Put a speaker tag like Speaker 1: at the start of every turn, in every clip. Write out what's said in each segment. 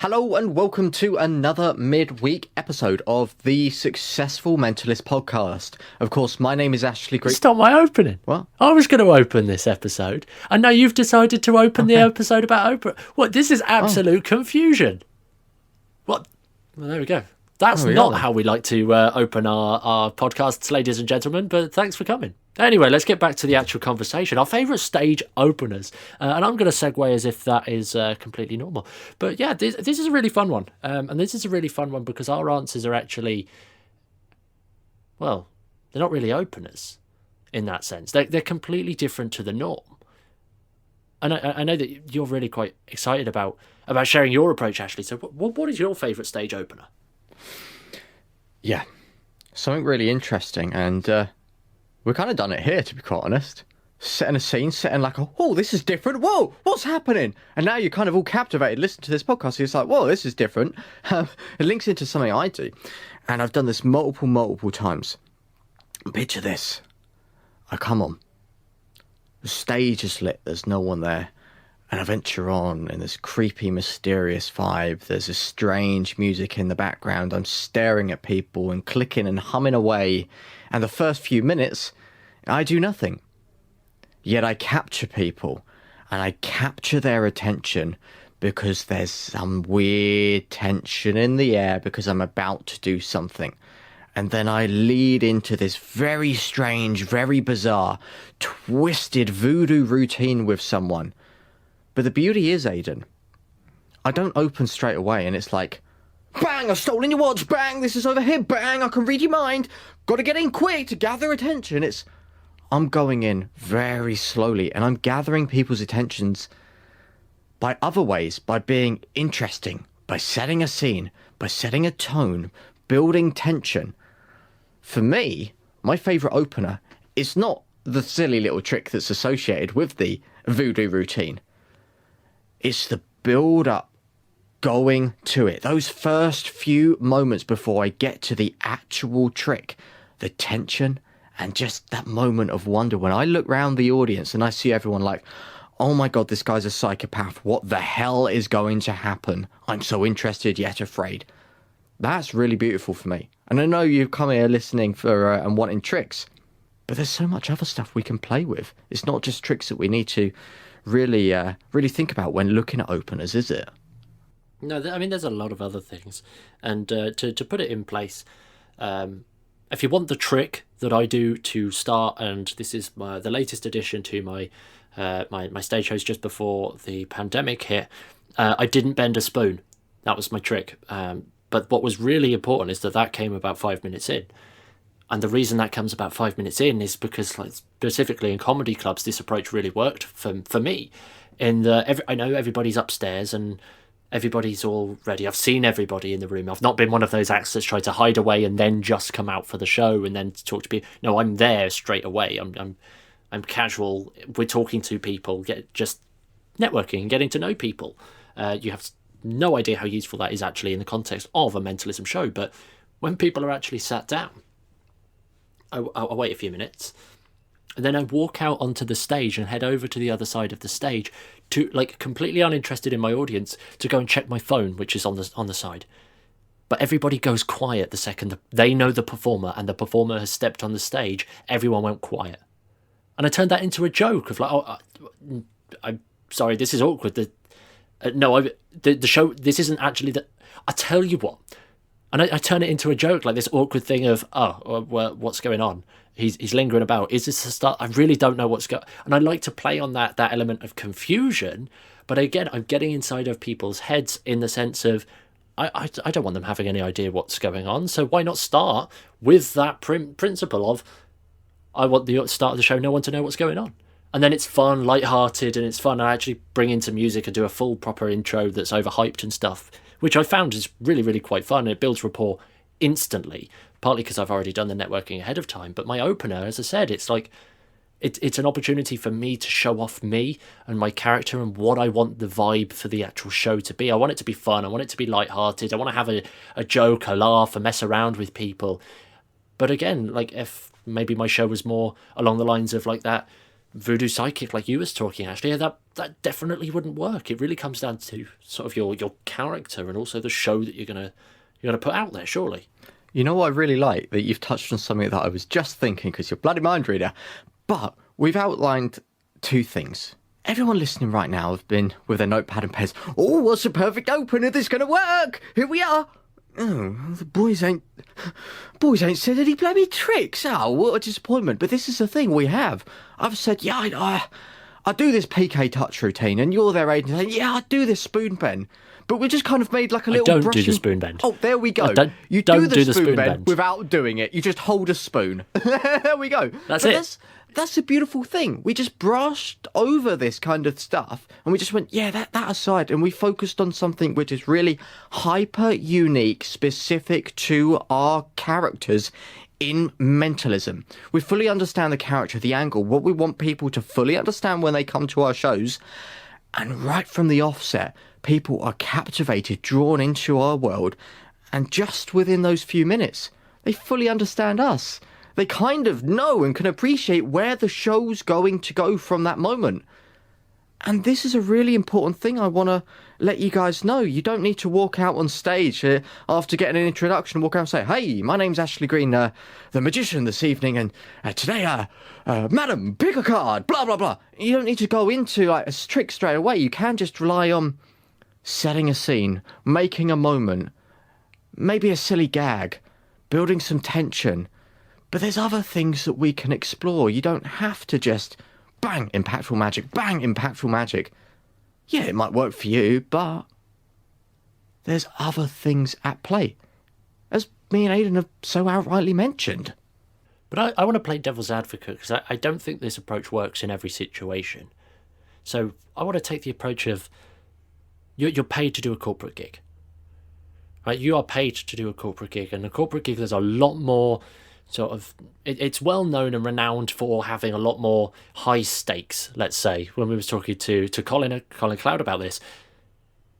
Speaker 1: Hello and welcome to another midweek episode of the Successful Mentalist podcast. Of course, my name is Ashley Green.
Speaker 2: Stop my opening.
Speaker 1: What?
Speaker 2: I was going to open this episode, and now you've decided to open the episode about Oprah. What? This is absolute confusion. What? Well, there we go. That's not how we like to open our podcasts, ladies and gentlemen, but thanks for coming. Anyway, let's get back to the actual conversation. Our favourite stage openers. And I'm going to segue as if that is completely normal. But yeah, this is a really fun one. And this is a really fun one because our answers are actually, well, they're not really openers in that sense. They're completely different to the norm. And I know that you're really quite excited about sharing your approach, Ashley. So what is your favourite stage opener?
Speaker 1: Yeah, something really interesting, and we've kind of done it here, to be quite honest. Setting a scene, setting like, oh, this is different. Whoa, what's happening? And now you're kind of all captivated. Listen to this podcast. It's like, whoa, this is different. It links into something I do, and I've done this multiple times. Picture this. I come on. The stage is lit. There's no one there. And I venture on in this creepy, mysterious vibe. There's a strange music in the background. I'm staring at people and clicking and humming away. And the first few minutes, I do nothing. Yet I capture people. And I capture their attention because there's some weird tension in the air because I'm about to do something. And then I lead into this very strange, very bizarre, twisted voodoo routine with someone. But the beauty is, Aidan, I don't open straight away and it's like, bang, I've stolen your watch, bang, this is over here, bang, I can read your mind, gotta get in quick to gather attention. I'm going in very slowly and I'm gathering people's attentions by other ways, by being interesting, by setting a scene, by setting a tone, building tension. For me, my favourite opener is not the silly little trick that's associated with the voodoo routine. It's the build-up going to it. Those first few moments before I get to the actual trick. The tension and just that moment of wonder when I look around the audience and I see everyone like, oh my God, this guy's a psychopath. What the hell is going to happen? I'm so interested yet afraid. That's really beautiful for me. And I know you've come here listening for and wanting tricks, but there's so much other stuff we can play with. It's not just tricks that we need to really think about when looking at openers, is it?
Speaker 2: No, I mean, there's a lot of other things. And to put it in place, if you want the trick that I do to start, and this is the latest addition to my stage shows just before the pandemic hit, I didn't bend a spoon. That was my trick. But what was really important is that came about 5 minutes in. And the reason that comes about 5 minutes in is because, like, specifically in comedy clubs, this approach really worked for me. I know everybody's upstairs and everybody's all ready. I've seen everybody in the room. I've not been one of those acts that's tried to hide away and then just come out for the show and then talk to people. No, I'm there straight away. I'm casual. We're talking to people, just networking and getting to know people. You have no idea how useful that is actually in the context of a mentalism show. But when people are actually sat down, I'll wait a few minutes, and then I walk out onto the stage and head over to the other side of the stage to, like, completely uninterested in my audience, to go and check my phone, which is on the side. But everybody goes quiet the second they know the performer and the performer has stepped on the stage. Everyone went quiet, and I turned that into a joke of like, oh, I'm sorry, this is awkward. The show, this isn't actually the. I tell you what. And I turn it into a joke, like this awkward thing of, well, what's going on? He's lingering about. Is this the start? I really don't know what's going on. And I like to play on that element of confusion. But again, I'm getting inside of people's heads in the sense of, I don't want them having any idea what's going on. So why not start with that principle of, I want the start of the show, no one to know what's going on. And then it's fun, lighthearted, and it's fun. I actually bring in some music and do a full proper intro that's overhyped and stuff, which I found is really, really quite fun. It builds rapport instantly, partly because I've already done the networking ahead of time. But my opener, as I said, it's like it's an opportunity for me to show off me and my character and what I want the vibe for the actual show to be. I want it to be fun. I want it to be lighthearted. I want to have a joke, a laugh, a mess around with people. But again, like, if maybe my show was more along the lines of like that voodoo psychic like you was talking, Ashley, that definitely wouldn't work. It really comes down to sort of your character and also the show that you're gonna put out there, surely.
Speaker 1: You know what I really like? That you've touched on something that I was just thinking, because you're a bloody mind reader. But we've outlined two things. Everyone listening right now have been with their notepad and pens. Oh, what's the perfect opener that's going to work? Here we are. Oh, the boys ain't said any bloody tricks. Oh, what a disappointment. But this is the thing we have. I've said, yeah, I do this PK touch routine, and you're there, Aiden, saying, yeah, I do this spoon bend. But we just kind of made like a little
Speaker 2: don't
Speaker 1: brushing...
Speaker 2: do the spoon bend.
Speaker 1: Oh, there we go. You
Speaker 2: don't
Speaker 1: do the spoon
Speaker 2: bend
Speaker 1: without doing it. You just hold a spoon. There we go.
Speaker 2: That's it.
Speaker 1: That's a beautiful thing. We just brushed over this kind of stuff and we just went, yeah, that aside. And we focused on something which is really hyper unique, specific to our characters in mentalism. We fully understand the character, the angle, what we want people to fully understand when they come to our shows. And right from the offset, people are captivated, drawn into our world. And just within those few minutes, they fully understand us. They kind of know and can appreciate where the show's going to go from that moment. And this is a really important thing I want to let you guys know. You don't need to walk out on stage after getting an introduction, walk out and say, hey, my name's Ashley Green, the magician this evening, and today, madam, pick a card, blah, blah, blah. You don't need to go into like a trick straight away. You can just rely on setting a scene, making a moment, maybe a silly gag, building some tension. But there's other things that we can explore. You don't have to just bang, impactful magic, bang, impactful magic. Yeah, it might work for you, but there's other things at play, as me and Aidan have so outrightly mentioned.
Speaker 2: But I want to play devil's advocate, because I don't think this approach works in every situation. So I want to take the approach of you're paid to do a corporate gig. Right? You are paid to do a corporate gig, and a corporate gig, there's a lot more sort of, it's well known and renowned for having a lot more high stakes. Let's say when we was talking to Colin Cloud about this,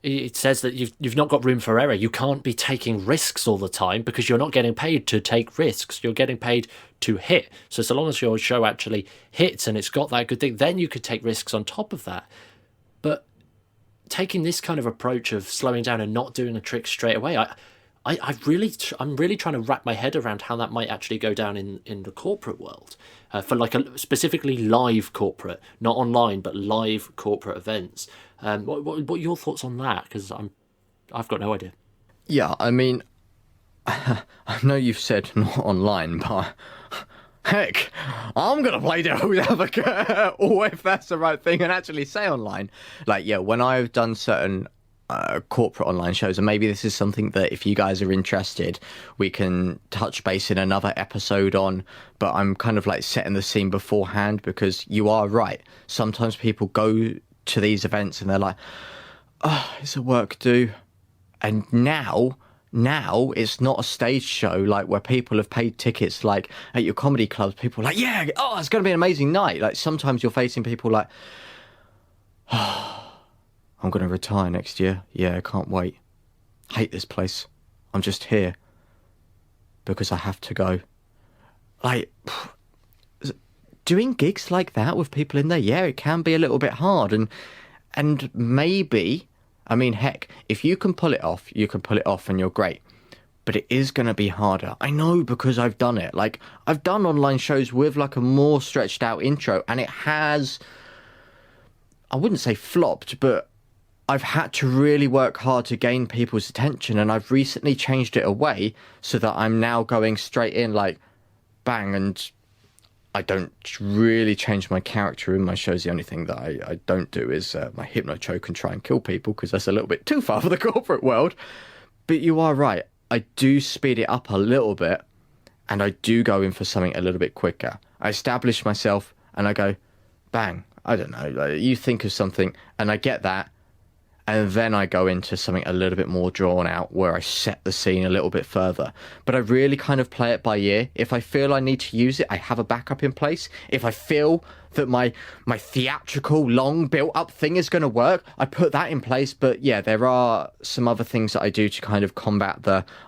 Speaker 2: it says that you've not got room for error. You can't be taking risks all the time because you're not getting paid to take risks. You're getting paid to hit. So long as your show actually hits and it's got that good thing, then you could take risks on top of that. But taking this kind of approach of slowing down and not doing a trick straight away, I'm really trying to wrap my head around how that might actually go down in the corporate world, for like specifically live corporate, not online, but live corporate events. What are your thoughts on that? Because I've got no idea.
Speaker 1: Yeah, I mean, I know you've said not online, but heck, I'm gonna play devil's advocate, or if that's the right thing, and actually say online. Like, yeah, when I've done certain corporate online shows, and maybe this is something that if you guys are interested we can touch base in another episode on, but I'm kind of like setting the scene beforehand, because you are right, sometimes people go to these events and they're like, oh, it's a work do. And now it's not a stage show like where people have paid tickets, like at your comedy clubs, people are like, yeah, oh, it's gonna be an amazing night. Like sometimes you're facing people like, oh, I'm going to retire next year. Yeah, I can't wait. Hate this place. I'm just here because I have to go. Like, doing gigs like that with people in there, yeah, it can be a little bit hard. And maybe, I mean, heck, if you can pull it off, you can pull it off and you're great. But it is going to be harder. I know, because I've done it. Like, I've done online shows with like a more stretched out intro, and it has, I wouldn't say flopped, but I've had to really work hard to gain people's attention, and I've recently changed it away so that I'm now going straight in like bang, and I don't really change my character in my shows. The only thing that I don't do is my hypno choke and try and kill people, because that's a little bit too far for the corporate world. But you are right, I do speed it up a little bit, and I do go in for something a little bit quicker. I establish myself and I go bang, I don't know, like, you think of something and I get that. And then I go into something a little bit more drawn out where I set the scene a little bit further. But I really kind of play it by ear. If I feel I need to use it, I have a backup in place. If I feel that my theatrical, long built-up thing is going to work. I put that in place, but yeah, there are some other things that I do to kind of combat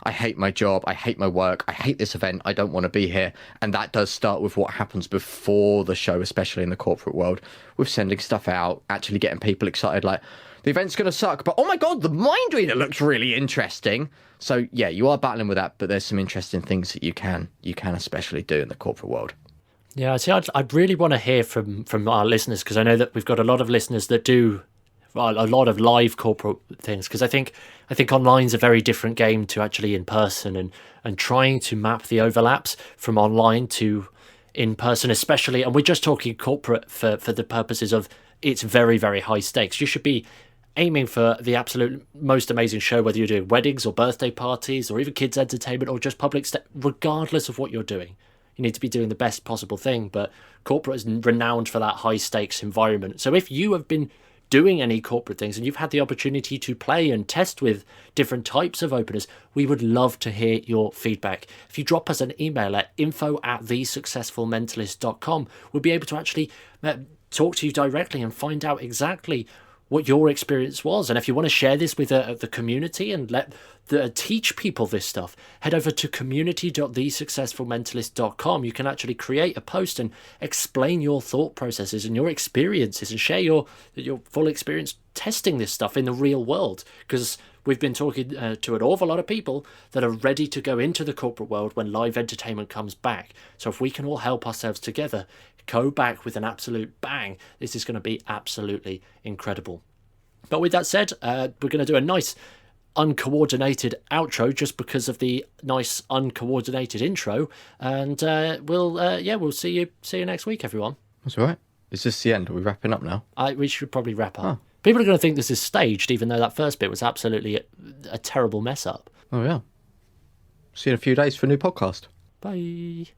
Speaker 1: I hate my job, I hate my work, I hate this event, I don't want to be here. And that does start with what happens before the show, especially in the corporate world, with sending stuff out, actually getting people excited, like, the event's going to suck, but oh my god, the mind reader looks really interesting. So yeah, you are battling with that, but there's some interesting things that you can especially do in the corporate world.
Speaker 2: Yeah, see, I'd really want to hear from our listeners, because I know that we've got a lot of listeners that do a lot of live corporate things, because I think online's a very different game to actually in person, and trying to map the overlaps from online to in person, especially, and we're just talking corporate for the purposes of it's very, very high stakes. You should be aiming for the absolute most amazing show, whether you're doing weddings or birthday parties or even kids entertainment or just public regardless of what you're doing. You need to be doing the best possible thing, but corporate is renowned for that high stakes environment. So if you have been doing any corporate things and you've had the opportunity to play and test with different types of openers, we would love to hear your feedback. If you drop us an email at info@thesuccessfulmentalist.com, we'll be able to actually talk to you directly and find out exactly what your experience was. And if you want to share this with the community and teach people this stuff, head over to community.thesuccessfulmentalist.com. You can actually create a post and explain your thought processes and your experiences and share your full experience testing this stuff in the real world, because we've been talking to an awful lot of people that are ready to go into the corporate world when live entertainment comes back. So if we can all help ourselves together, go back with an absolute bang, this is going to be absolutely incredible. But with that said, we're going to do a nice uncoordinated outro just because of the nice uncoordinated intro, and we'll see you next week, everyone.
Speaker 1: That's all right. Is this the end? Are we wrapping up now?
Speaker 2: We should probably wrap up.
Speaker 1: Oh.
Speaker 2: People are going to think this is staged, even though that first bit was absolutely a terrible mess up.
Speaker 1: Oh yeah. See you in a few days for a new podcast.
Speaker 2: Bye.